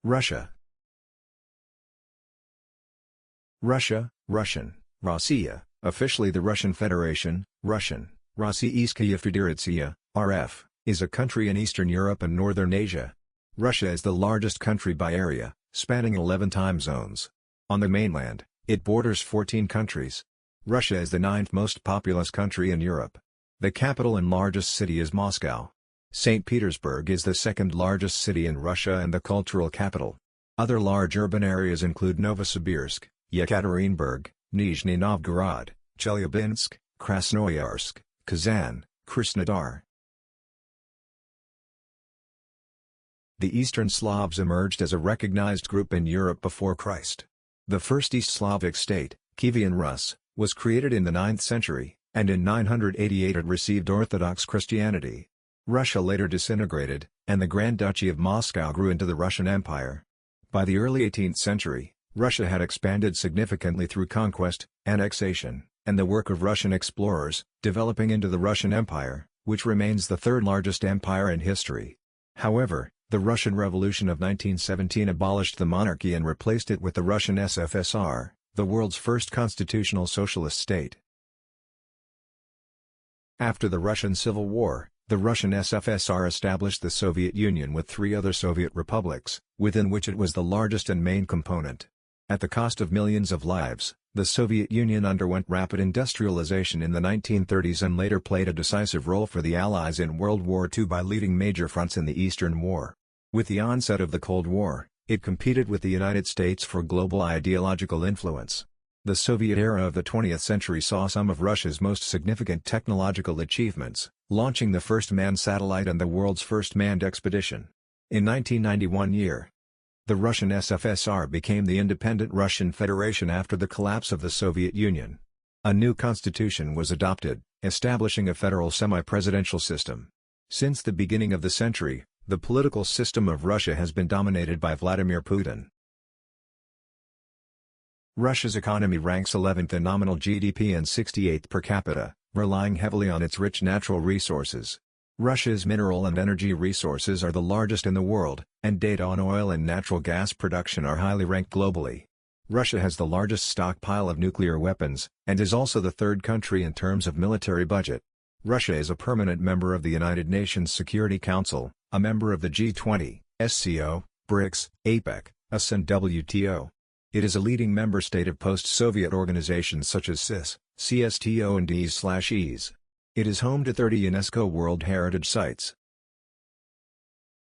Russia. Russia, Russian, Rossiya, officially the Russian Federation, Russian, Rossiyskaya Federatsiya, RF, is a country in Eastern Europe and Northern Asia. Russia is the largest country by area, spanning 11 time zones. On the mainland, it borders 14 countries. Russia is the ninth most populous country in Europe. The capital and largest city is Moscow. St. Petersburg is the second largest city in Russia and the cultural capital. Other large urban areas include Novosibirsk, Yekaterinburg, Nizhny Novgorod, Chelyabinsk, Krasnoyarsk, Kazan, Krasnodar. The Eastern Slavs emerged as a recognized group in Europe before Christ. The first East Slavic state, Kievan Rus, was created in the 9th century, and in 988 it received Orthodox Christianity. Russia later disintegrated, and the Grand Duchy of Moscow grew into the Russian Empire. By the early 18th century, Russia had expanded significantly through conquest, annexation, and the work of Russian explorers, developing into the Russian Empire, which remains the third largest empire in history. However, the Russian Revolution of 1917 abolished the monarchy and replaced it with the Russian SFSR, the world's first constitutional socialist state. After the Russian Civil War, the Russian SFSR established the Soviet Union with 3 other Soviet republics, within which it was the largest and main component. At the cost of millions of lives, the Soviet Union underwent rapid industrialization in the 1930s and later played a decisive role for the Allies in World War II by leading major fronts in the Eastern War. With the onset of the Cold War, it competed with the United States for global ideological influence. The Soviet era of the 20th century saw some of Russia's most significant technological achievements, launching the first manned satellite and the world's first manned expedition. In 1991 the Russian SFSR became the independent Russian Federation after the collapse of the Soviet Union. A new constitution was adopted, establishing a federal semi-presidential system. Since the beginning of the century, the political system of Russia has been dominated by Vladimir Putin. Russia's economy ranks 11th in nominal GDP and 68th per capita, relying heavily on its rich natural resources. Russia's mineral and energy resources are the largest in the world, and data on oil and natural gas production are highly ranked globally. Russia has the largest stockpile of nuclear weapons, and is also the third country in terms of military budget. Russia is a permanent member of the United Nations Security Council, a member of the G20, SCO, BRICS, APEC, US and WTO. It is a leading member state of post-Soviet organizations such as CIS, CSTO and DES/ES. It is home to 30 UNESCO World Heritage Sites.